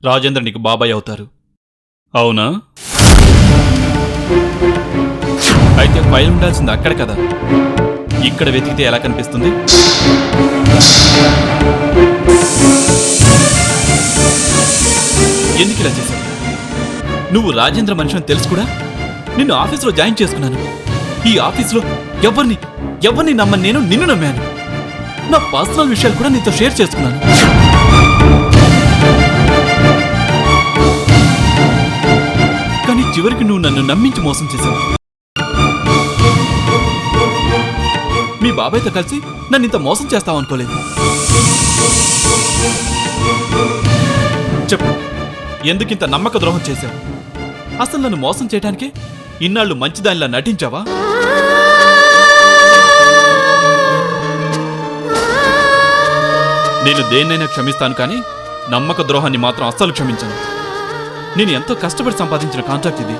రాజేంద్ర నీకు బాబాయ్ అవుతారు. అవునా? అయితే ఫైల్ ఉండాల్సింది అక్కడ కదా, ఇక్కడ వెతికితే ఎలా కనిపిస్తుంది? ఎందుకు ఇలా చేశావు? నువ్వు రాజేంద్ర మనిషి అని తెలుసు కూడా నిన్ను ఆఫీసులో జాయిన్ చేసుకున్నాను. ఈ ఆఫీసులో ఎవరిని నమ్మని నేను నిన్ను నమ్మాను. నా పర్సనల్ విషయాలు కూడా నీతో షేర్ చేసుకున్నాను. కానీ చివరికి నువ్వు నన్ను నమ్మించి మోసం చేశావు. మీ బాబాయ్తో కలిసి నన్ను ఇంత మోసం చేస్తావు అనుకోలేదు. చెప్పు, ఎందుకింత నమ్మక ద్రోహం చేశావు? అసలు నన్ను మోసం చేయడానికే ఇన్నాళ్ళు మంచిదానిలా నటించావా? నేను దేన్నైనా క్షమిస్తాను, కానీ నమ్మక ద్రోహాన్ని మాత్రం అస్సలు క్షమించను. నేను ఎంతో కష్టపడి సంపాదించిన కాంట్రాక్ట్ ఇది.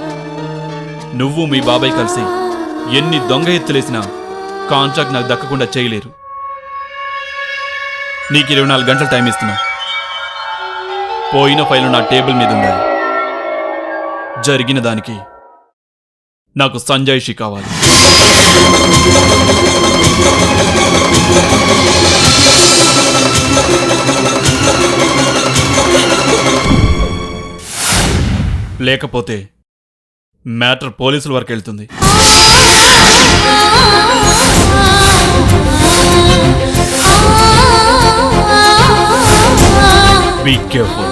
నువ్వు మీ బాబాయ్ కలిసి ఎన్ని దొంగ ఎత్తులేసినా కాంట్రాక్ట్ నాకు దక్కకుండా చేయలేరు. నీకు 24 గంటలు టైం ఇస్తున్నా. పోయిన ఫైలు నా టేబుల్ మీద ఉండాలి. జరిగిన దానికి నాకు సంజాయిషి కావాలి. లేకపోతే మ్యాటర్ పోలీసుల వరకు వెళ్తుంది. Be careful.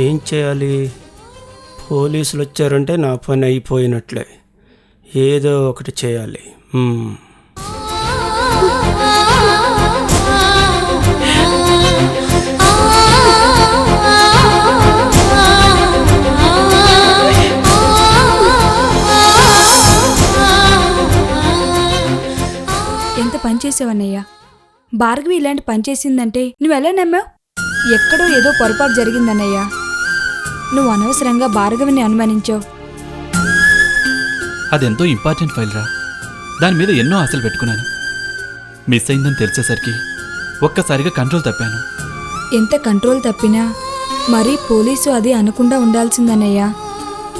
ఏం చేయాలి? పోలీసులు వచ్చారంటే నా పని అయిపోయినట్లే. ఏదో ఒకటి చేయాలి. ఎంత పనిచేసావన్నయ్యా. భార్గవి ఇలాంటి పని చేసిందంటే నువ్వెలా నమ్మావు? ఎక్కడో ఏదో పొరపాటు జరిగిందన్నయ్యా. నువ్వు అనవసరంగా భార్గవిని అనుమానించావు. అదెంతో ఇంపార్టెంట్ ఫైల్ రా. దాని మీద ఎన్నో ఆశలు పెట్టుకున్నాను. మిస్ అయిందని తెలిసేసరికి ఒక్కసారిగా కంట్రోల్ తప్పాను. ఎంత కంట్రోల్ తప్పినా మరీ పోలీసు అది అనకుండా ఉండాల్సిందన్నయ్యా.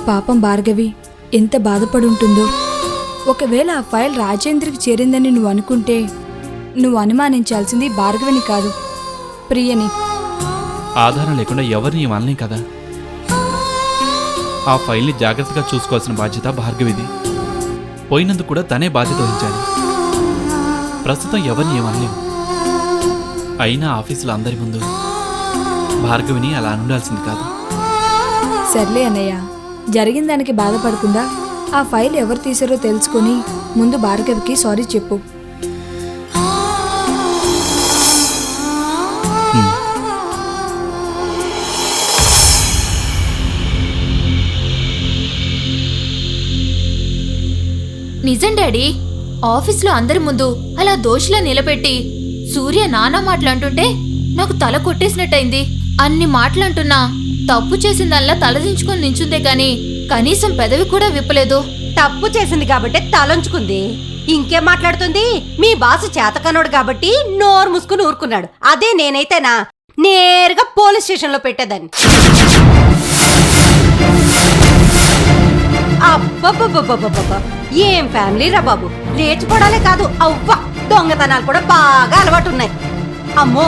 పాపం భార్గవి ఎంత బాధపడుంటుందో. ఒకవేళ ఆ ఫైల్ రాజేంద్రకి చేరిందని నువ్వు అనుకుంటే నువ్వు అనుమానించాల్సింది భార్గవిని కాదు, ప్రియని. ఆధారం లేకుండా ఎవరిని అనలేం కదా. ఆ ఫైల్ని జాగ్రత్తగా చూసుకోవాల్సిన బాధ్యత భార్గవిది. పోయినందుకు కూడా తనే బాధ్యత వహించాలి. ప్రస్తుతం ఎవరిని ఏమనలేం. అయినా ఆఫీసులో అందరి ముందు భార్గవిని అలా ఉండాల్సింది కాదు. సర్లే అన్నయ్య, జరిగిన దానికి బాధపడకుండా ఆ ఫైల్ ఎవరు తీసారో తెలుసుకొని ముందు భార్గవికి సారీ చెప్పు. నిజం డాడీ, ఆఫీస్లో అందరి ముందు అలా దోషిలా నిలబెట్టి సూర్య నానా మాటలంటుంటే నాకు తల కొట్టేసినట్టయింది. అన్ని మాటలంటున్నా తప్పు చేసిందల్లా తలదించుకొని నించుందే గాని కనీసం పెదవి కూడా విప్పలేదు. తప్పు చేసింది కాబట్టి తలంచుకుంది. ఇంకేం మాట్లాడుతుంది? మీ బాసు చేతకనోడు కాబట్టి నోరు ముసుకుని ఊరుకున్నాడు. అదే నేనైతేనా నేరుగా పోలీస్ స్టేషన్లో పెట్టేదాన్ని. అబ్బబ్బబ్బబ్బబ్బబ్బ, ఏం ఫ్యామిలీ రా బాబు. లేచిపోవడాలే కాదు, అవ్వ దొంగతనాలు కూడా బాగా అలవాటు ఉన్నాయి. అమ్మో,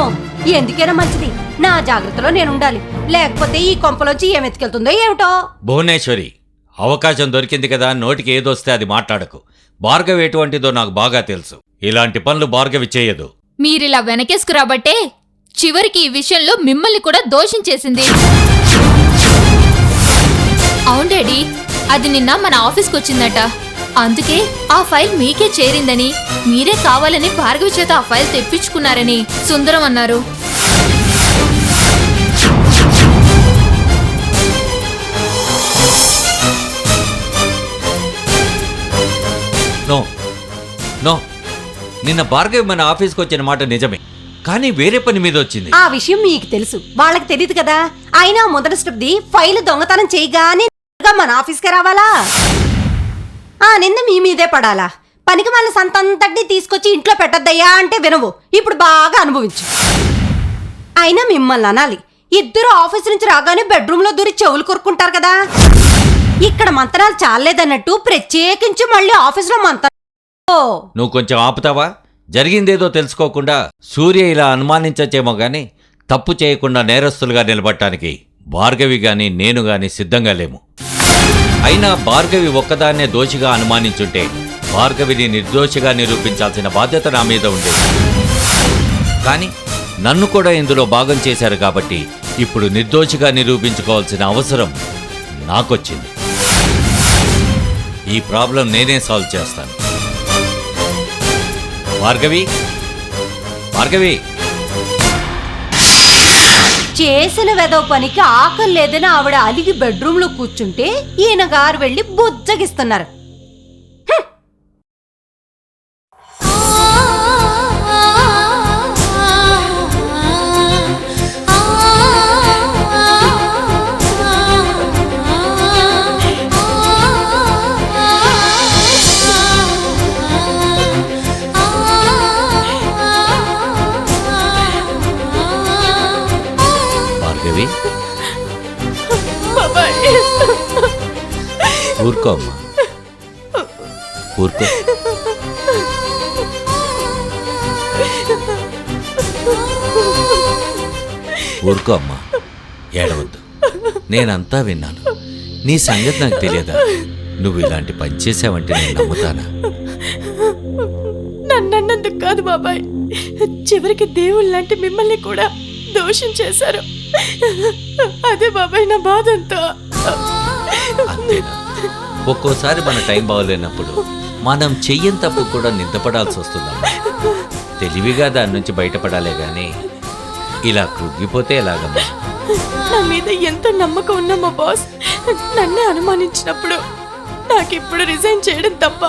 ఎందుకైనా మంచిది నా జాగ్రత్తలో నేను ఉండాలి. లేకపోతే ఈ కొంపలోంచి ఏం ఎత్తుకెళ్తుందో ఏమిటో. భువనేశ్వరి, అవకాశం దొరికింది కదా, నోటికి ఏదొస్తే అది మాట్లాడకు. భార్గవి ఎటువంటిదో నాకు బాగా తెలుసు. ఇలాంటి పనులు భార్గవి చేయదు. మీరిలా వెనకేసుకురాబట్టే చివరికి ఈ విషయంలో మిమ్మల్ని కూడా దోషించేసింది. అవును డాడీ, అది నిన్న మన ఆఫీస్కి వచ్చిందట. అందుకే ఆ ఫైల్ మీకే చేరిందని, మీరే కావాలని భార్గవి చేత ఆ ఫైల్ తెప్పించుకున్నారని సుందరం అన్నారు. నో నో, నిన్న భార్గవి మన ఆఫీస్కి వచ్చిన మాట నిజమే, కానీ వేరే పని మీద వచ్చింది. ఆ విషయం మీకు తెలుసు, వాళ్ళకి తెలియదు కదా. అయినా మొదటి స్టెప్ది ఫైల్ దొంగతనం చేయగానే మన ఆఫీస్కే రావాలా? ఆ నింద మీ మీదే పడాలా? పనికి మన సంతంతటిని తీసుకొచ్చి ఇంట్లో పెట్టద్దయ్యా అంటే వినవు. ఇప్పుడు బాగా అనుభవించు. అయినా మిమ్మల్ని అనాలి, ఇద్దరు ఆఫీస్ నుంచి రాగానే బెడ్రూమ్లో దూరి చెవులు కొరుక్కుంటారు కదా. ఇక్కడ మంత్రాలు చాలేదన్నట్టు ప్రత్యేకించి మళ్ళీ ఆఫీస్లో మంత్రాలు. నువ్వు కొంచెం ఆపుతావా? జరిగిందేదో తెలుసుకోకుండా సూర్య ఇలా అనుమానించచ్చేమో గాని తప్పు చేయకుండా నేరస్తులుగా నిలబడటానికి భార్గవి గాని నేను గాని సిద్ధంగా లేము. అయినా భార్గవి ఒక్కదాన్నే దోషిగా అనుమానించుంటే భార్గవిని నిర్దోషిగా నిరూపించాల్సిన బాధ్యత నా మీద ఉండేది. కానీ నన్ను కూడా ఇందులో భాగం చేశారు కాబట్టి ఇప్పుడు నిర్దోషిగా నిరూపించుకోవాల్సిన అవసరం నాకొచ్చింది. ఈ ప్రాబ్లం నేనే సాల్వ్ చేస్తాను. భార్గవి, భార్గవి, చేసిన వెదవ పనికి ఆకలి లేదని ఆవిడ అలిగి బెడ్రూమ్లో కూర్చుంటే ఈయన గారు వెళ్ళి బుజ్జగిస్తున్నారు. భార్గవి, ఊరుకో అమ్మా, ఊరుకో. ఊరుకో అమ్మా, ఏడవద్దు. నేనంతా విన్నాను. నీ సంగతి నాకు తెలియదా? నువ్వు ఇలాంటి పని చేసావంటే నేను నమ్ముతానా? నన్నందుకు కాదు బాబాయ్, చివరికి దేవుళ్ళ లాంటి మిమ్మల్ని కూడా దోషం చేశారు. అదే బాబాయ్ నా బాధ అంతా. అంతేనా? ఒక్కోసారి మన టైం బాగోలేనప్పుడు మనం చెయ్యని తప్పు కూడా నిందపడాల్సి వస్తుందమ్మా. తెలివిగా దాని నుంచి బయటపడాలే గాని ఇలా కృంగిపోతే ఎలాగమ్మా? నా మీద ఎంత నమ్మకం ఉన్నా మా బాస్ నన్నే అనుమానించినప్పుడు నాకిప్పుడు రిజైన్ చేయడం తప్ప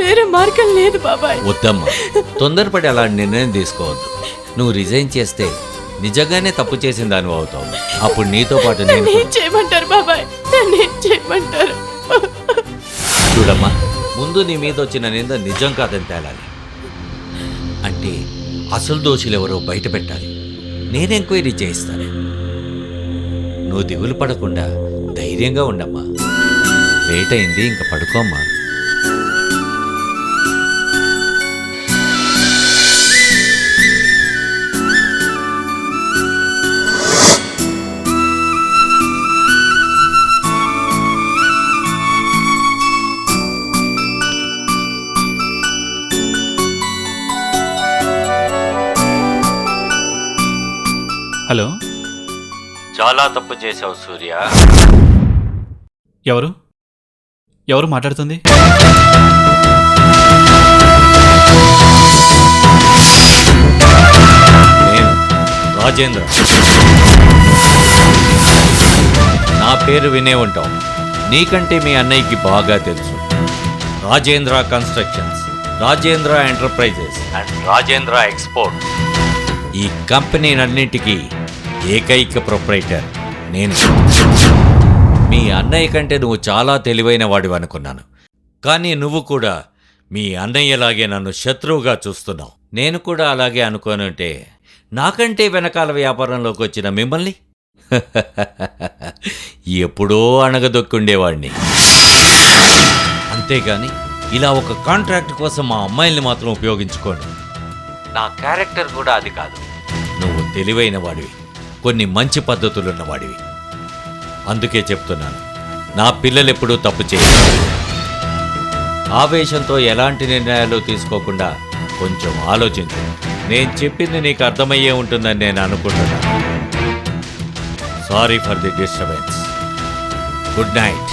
వేరే మార్గం లేదు బాబాయ్. వద్దమ్మా, తొందరపడి అలాంటి నిర్ణయం తీసుకోవద్దు. నువ్వు రిజైన్ చేస్తే నిజంగానే తప్పు చేసిన దానివి అవుతావు. అప్పుడు నీతో పాటు నేను ఏం చేయమంటారు బాబాయ్? నన్నేం చేయమంటారు? చూడమ్మా, ముందు నీ మీద వచ్చిన నింద నిజం కాదని తేలాలి. అంటే అసలు దోషులెవరో బయట పెట్టాలి. నేను ఎంక్వైరీ చేయిస్తాను. నువ్వు దిగులు పడకుండా ధైర్యంగా ఉండమ్మా. లేట్ అయింది, ఇంక పడుకోమ్మా. హలో, చాలా తప్పు చేశావు సూర్య. ఎవరు ఎవరు మాట్లాడుతుంది? నేను రాజేంద్ర. నా పేరు వినే ఉంటావు. నీకంటే మీ అన్నయ్యకి బాగా తెలుసు. Rajendra constructions, Rajendra enterprises and Rajendra exports, ఈ కంపెనీలన్నింటికీ ఏకైక ప్రొప్రైటర్ నేను. మీ అన్నయ్య కంటే నువ్వు చాలా తెలివైన వాడివి అనుకున్నాను. కానీ నువ్వు కూడా మీ అన్నయ్యలాగే నన్ను శత్రువుగా చూస్తున్నావు. నేను కూడా అలాగే అనుకోనుంటే నాకంటే వెనకాల వ్యాపారంలోకి వచ్చిన మిమ్మల్ని ఎప్పుడో అణగదొక్కుండేవాడిని. అంతేగాని ఇలా ఒక కాంట్రాక్ట్ కోసం మా అమ్మాయిల్ని మాత్రం ఉపయోగించుకోండి. నా క్యారెక్టర్ కూడా అది కాదు. నువ్వు తెలివైన వాడివి, కొన్ని మంచి పద్ధతులున్న వాడివి. అందుకే చెప్తున్నాను, నా పిల్లలు ఎప్పుడూ తప్పు చేయరు. ఆవేశంతో ఎలాంటి నిర్ణయాలు తీసుకోకుండా కొంచెం ఆలోచించు. నేను చెప్పింది నీకు అర్థమయ్యే ఉంటుందని నేను అనుకుంటున్నాను. Sorry for the disturbance. Good night.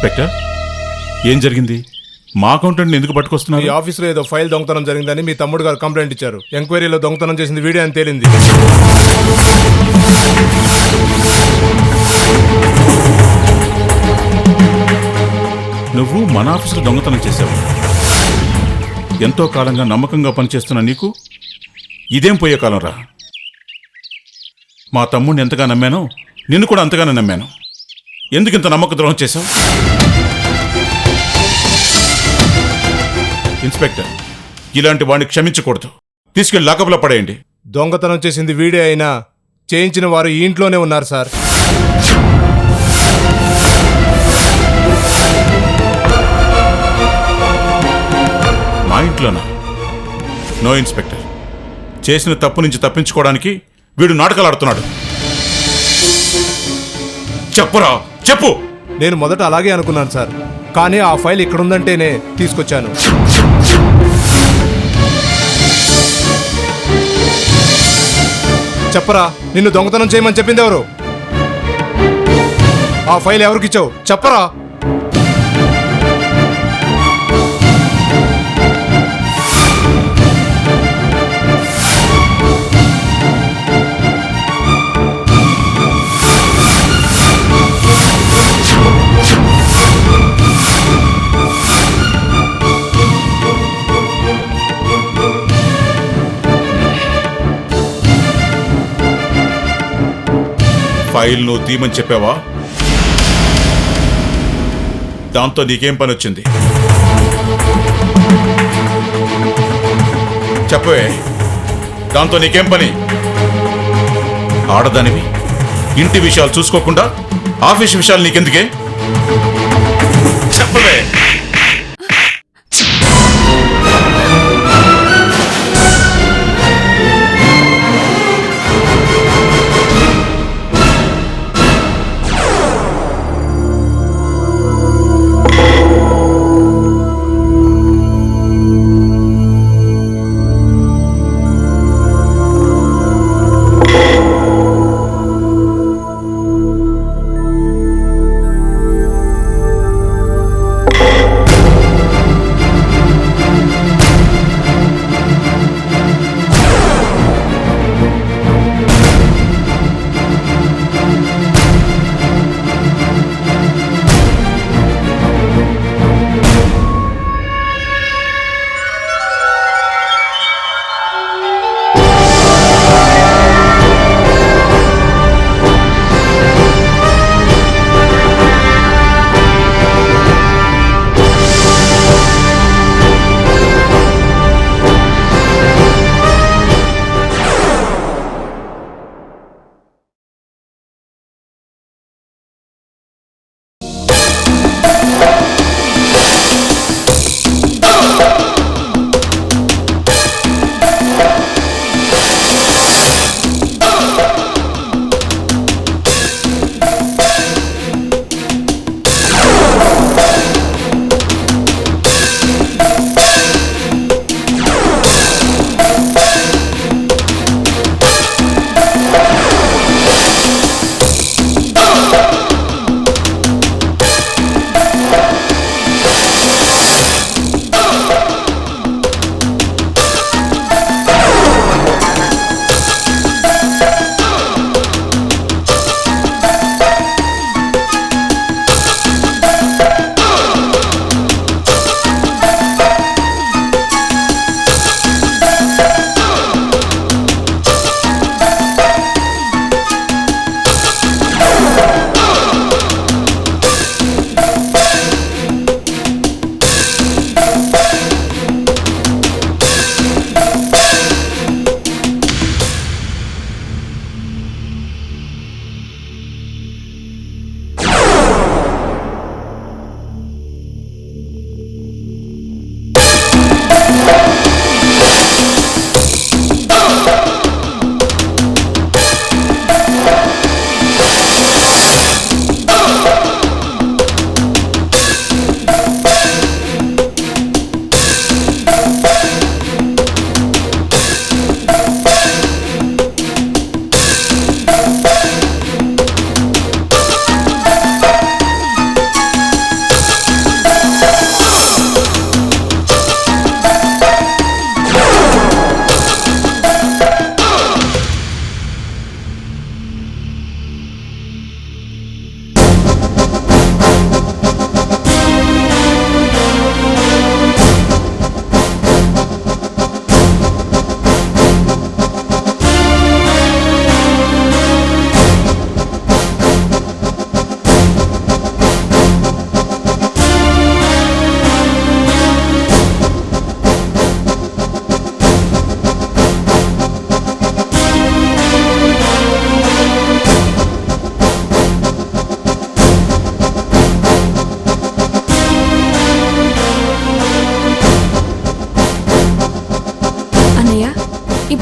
Inspector, ఏం జరిగింది? మా అకౌంటెంట్ని ఎందుకు ఈ పట్టుకొస్తున్నారు? ఆఫీస్లో ఏదో ఫైల్ దొంగతనం జరిగిందని మీ తమ్ముడు గారు కంప్లైంట్ ఇచ్చారు. ఎంక్వైరీలో దొంగతనం చేసింది వీడియో అని తేలింది. నువ్వు మన ఆఫీసులో దొంగతనం చేశావు. ఎంతో కాలంగా నమ్మకంగా పనిచేస్తున్న నీకు ఇదేం పోయే కాలం రా. మా తమ్ముడిని ఎంతగా నమ్మానో నిన్ను కూడా అంతగానే నమ్మాను. ఎందుకింత నమ్మక ద్రోహం చేశావు? ఇన్స్పెక్టర్, ఇలాంటి వాడిని క్షమించకూడదు. తీసుకెళ్లి లాకప్లో పడేయండి. దొంగతనం చేసింది వీడియో అయినా చేయించిన వారు ఈ ఇంట్లోనే ఉన్నారు సార్. మా ఇంట్లోనా? నో ఇన్స్పెక్టర్, చేసిన తప్పు నుంచి తప్పించుకోవడానికి వీడు నాటకాలు ఆడుతున్నాడు. చెప్పురా, చెప్పు. నేను మొదట అలాగే అనుకున్నాను సార్, కానీ ఆ ఫైల్ ఇక్కడుందంటేనే తీసుకొచ్చాను. చెప్పరా, నిన్ను దొంగతనం చేయమని చెప్పింది ఎవరు? ఆ ఫైల్ ఎవరికిచ్చావు? చెప్పరా. ఫైల్ నువ్వు తీయమని చెప్పావా? దాంతో నీకేం పని వచ్చింది? చెప్పవే, దాంతో నీకేం పని? ఆడదానివి, ఇంటి విషయాలు చూసుకోకుండా ఆఫీస్ విషయాలు నీకెందుకే? చెప్పవే.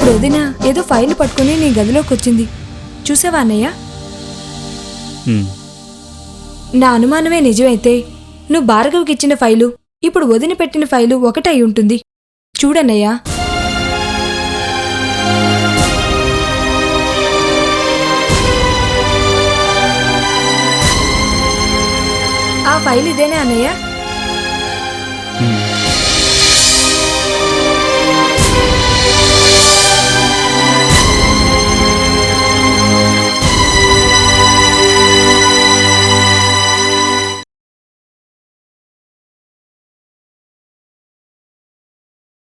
ఇప్పుడు వదిన ఏదో ఫైల్ పట్టుకుని నీ గదిలోకి వచ్చింది. చూసావా అన్నయ్య? నా అనుమానమే నిజమైతే నువ్వు భార్గవ్కి ఇచ్చిన ఫైలు ఇప్పుడు వదిన పెట్టిన ఫైలు ఒకటే అయి ఉంటుంది. చూడన్నయ్యా. ఆ ఫైల్ ఇదేనా అన్నయ్య?